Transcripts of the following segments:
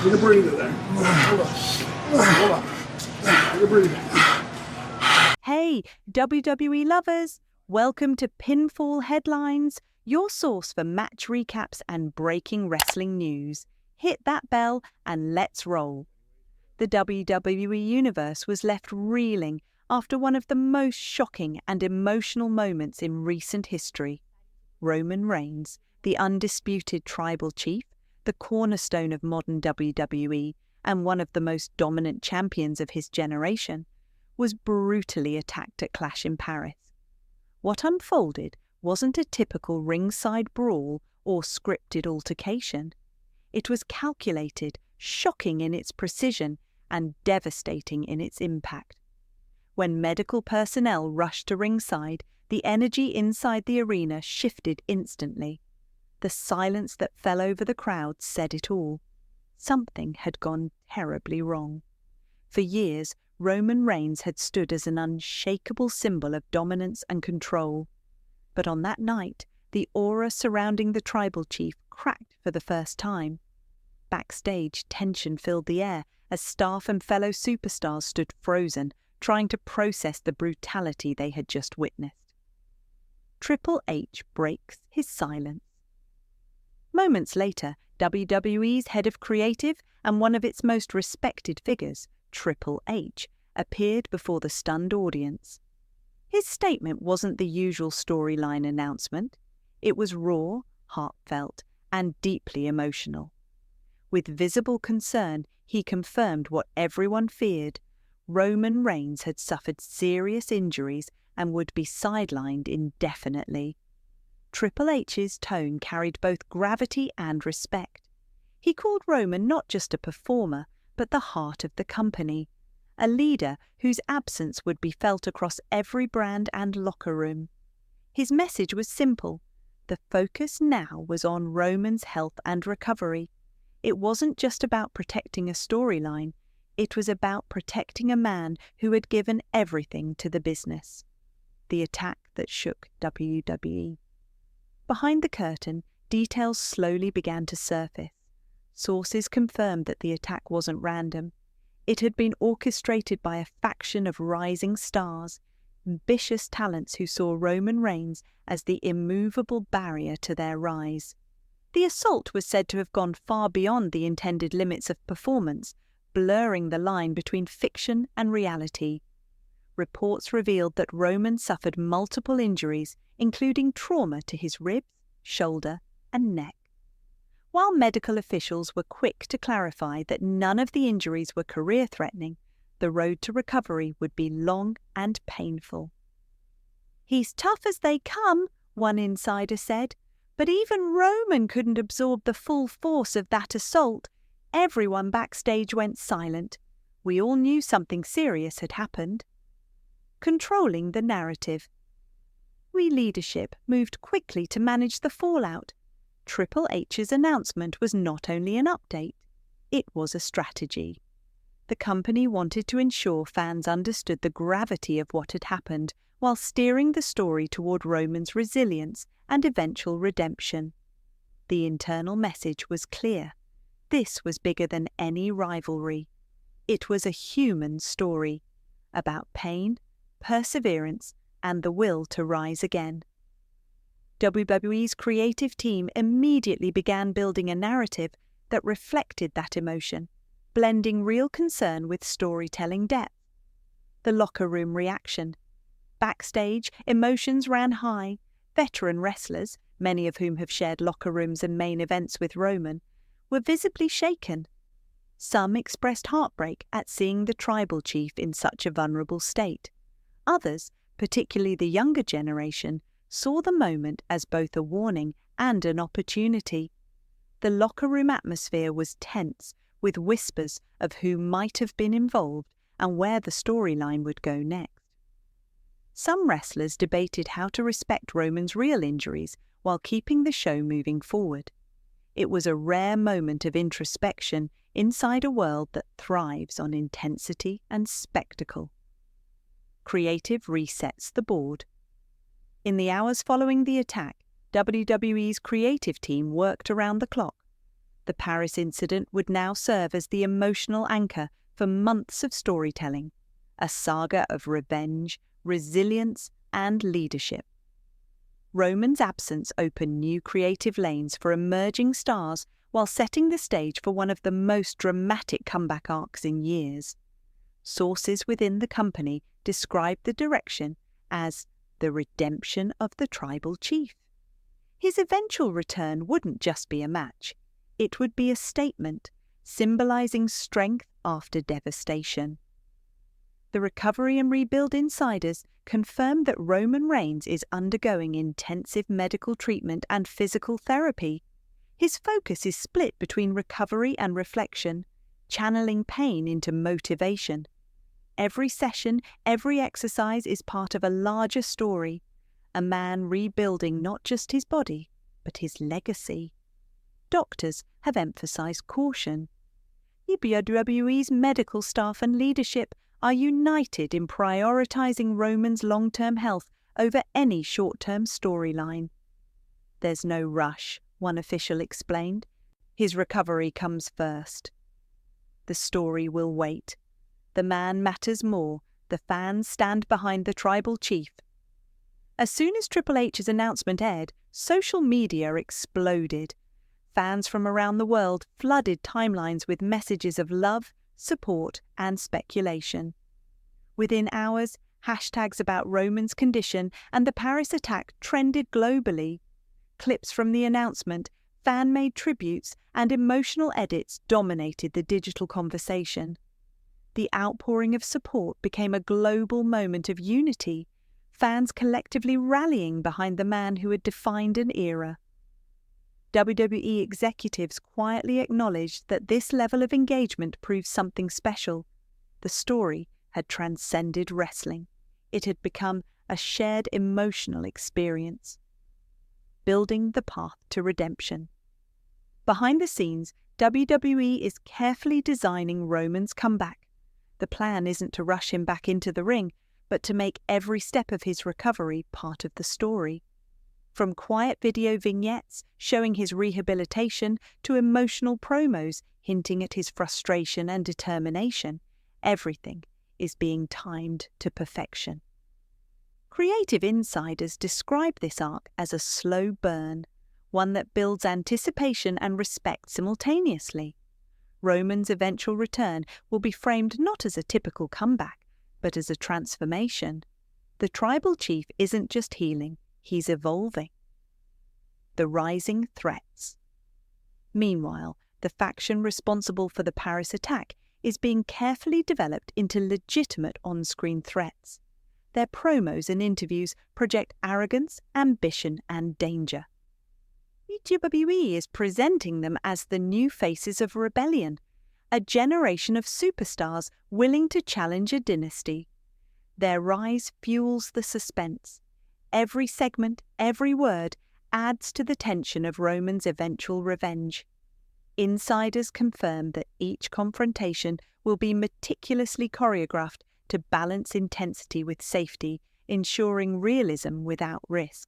Take a breather there. Hold on. Take a breather. Hey, WWE lovers! Welcome to Pinfall Headlines, your source for match recaps and breaking wrestling news. Hit that bell and let's roll. The WWE Universe was left reeling after one of the most shocking and emotional moments in recent history. Roman Reigns, the undisputed tribal chief, the cornerstone of modern WWE, and one of the most dominant champions of his generation, was brutally attacked at Clash in Paris. What unfolded wasn't a typical ringside brawl or scripted altercation. It was calculated, shocking in its precision, and devastating in its impact. When medical personnel rushed to ringside, the energy inside the arena shifted instantly. The silence that fell over the crowd said it all. Something had gone terribly wrong. For years, Roman Reigns had stood as an unshakable symbol of dominance and control. But on that night, the aura surrounding the tribal chief cracked for the first time. Backstage, tension filled the air as staff and fellow superstars stood frozen, trying to process the brutality they had just witnessed. TripleH breaks his silence. Moments later, WWE's head of creative and one of its most respected figures, TripleH, appeared before the stunned audience. His statement wasn't the usual storyline announcement. It was raw, heartfelt, and deeply emotional. With visible concern, he confirmed what everyone feared. Roman Reigns had suffered serious injuries and would be sidelined indefinitely. Triple H's tone carried both gravity and respect. He called Roman not just a performer, but the heart of the company, a leader whose absence would be felt across every brand and locker room. His message was simple. The focus now was on Roman's health and recovery. It wasn't just about protecting a storyline. It was about protecting a man who had given everything to the business. The attack that shook WWE. Behind the curtain, details slowly began to surface. Sources confirmed that the attack wasn't random. It had been orchestrated by a faction of rising stars, ambitious talents who saw Roman Reigns as the immovable barrier to their rise. The assault was said to have gone far beyond the intended limits of performance, blurring the line between fiction and reality. Reports revealed that Roman suffered multiple injuries, including trauma to his ribs, shoulder, and neck. While medical officials were quick to clarify that none of the injuries were career-threatening, the road to recovery would be long and painful. "He's tough as they come," one insider said, "but even Roman couldn't absorb the full force of that assault." Everyone backstage went silent. We all knew something serious had happened. Controlling the narrative. Leadership moved quickly to manage the fallout. Triple H's announcement was not only an update, it was a strategy. The company wanted to ensure fans understood the gravity of what had happened while steering the story toward Roman's resilience and eventual redemption. The internal message was clear. This was bigger than any rivalry. It was a human story about pain, perseverance, and the will to rise again. WWE's creative team immediately began building a narrative that reflected that emotion, blending real concern with storytelling depth. The locker room reaction. Backstage, emotions ran high. Veteran wrestlers, many of whom have shared locker rooms and main events with Roman, were visibly shaken. Some expressed heartbreak at seeing the tribal chief in such a vulnerable state. Others, particularly the younger generation, saw the moment as both a warning and an opportunity. The locker room atmosphere was tense, with whispers of who might have been involved and where the storyline would go next. Some wrestlers debated how to respect Roman's real injuries while keeping the show moving forward. It was a rare moment of introspection inside a world that thrives on intensity and spectacle. Creative resets the board. In the hours following the attack, WWE's creative team worked around the clock. The Paris incident would now serve as the emotional anchor for months of storytelling, a saga of revenge, resilience, and leadership. Roman's absence opened new creative lanes for emerging stars while setting the stage for one of the most dramatic comeback arcs in years. Sources within the company described the direction as the redemption of the tribal chief. His eventual return wouldn't just be a match, it would be a statement, symbolizing strength after devastation. The Recovery and Rebuild insiders confirmed that Roman Reigns is undergoing intensive medical treatment and physical therapy. His focus is split between recovery and reflection, channeling pain into motivation. Every session, every exercise is part of a larger story, a man rebuilding not just his body, but his legacy. Doctors have emphasized caution. WWE's medical staff and leadership are united in prioritizing Roman's long-term health over any short-term storyline. There's no rush, one official explained. His recovery comes first. The story will wait. The man matters more. The fans stand behind the tribal chief. As soon as Triple H's announcement aired, social media exploded. Fans from around the world flooded timelines with messages of love, support, and speculation. Within hours, hashtags about Roman's condition and the Paris attack trended globally. Clips from the announcement, fan-made tributes, and emotional edits dominated the digital conversation. The outpouring of support became a global moment of unity, fans collectively rallying behind the man who had defined an era. WWE executives quietly acknowledged that this level of engagement proved something special. The story had transcended wrestling. It had become a shared emotional experience. Building the path to redemption. Behind the scenes, WWE is carefully designing Roman's comeback. The plan isn't to rush him back into the ring, but to make every step of his recovery part of the story. From quiet video vignettes showing his rehabilitation to emotional promos hinting at his frustration and determination, everything is being timed to perfection. Creative insiders describe this arc as a slow burn, one that builds anticipation and respect simultaneously. Roman's eventual return will be framed not as a typical comeback, but as a transformation. The tribal chief isn't just healing, he's evolving. The rising threats. Meanwhile, the faction responsible for the Paris attack is being carefully developed into legitimate on-screen threats. Their promos and interviews project arrogance, ambition, and danger. WWE is presenting them as the new faces of rebellion, a generation of superstars willing to challenge a dynasty. Their rise fuels the suspense. Every segment, every word, adds to the tension of Roman's eventual revenge. Insiders confirm that each confrontation will be meticulously choreographed to balance intensity with safety, ensuring realism without risk.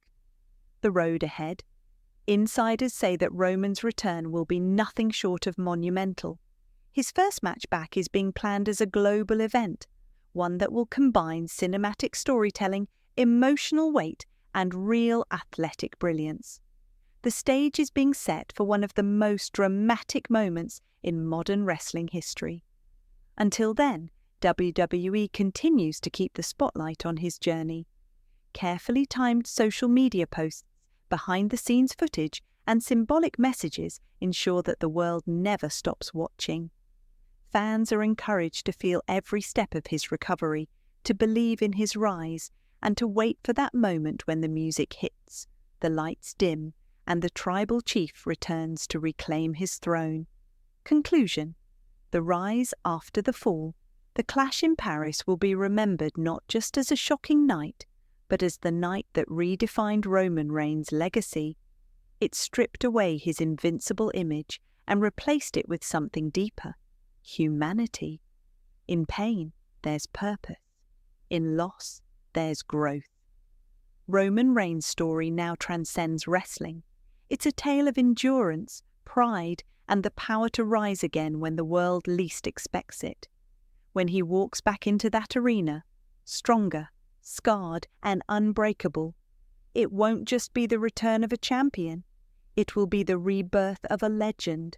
The road ahead. Insiders say that Roman's return will be nothing short of monumental. His first match back is being planned as a global event, one that will combine cinematic storytelling, emotional weight, and real athletic brilliance. The stage is being set for one of the most dramatic moments in modern wrestling history. Until then, WWE continues to keep the spotlight on his journey. Carefully timed social media posts, behind-the-scenes footage, and symbolic messages ensure that the world never stops watching. Fans are encouraged to feel every step of his recovery, to believe in his rise, and to wait for that moment when the music hits, the lights dim, and the tribal chief returns to reclaim his throne. Conclusion. The rise after the fall. The clash in Paris will be remembered not just as a shocking night, but as the night that redefined Roman Reigns' legacy. It stripped away his invincible image and replaced it with something deeper: humanity. In pain, there's purpose. In loss, there's growth. Roman Reigns' story now transcends wrestling. It's a tale of endurance, pride, and the power to rise again when the world least expects it. When he walks back into that arena, stronger, scarred, and unbreakable, it won't just be the return of a champion. It will be the rebirth of a legend.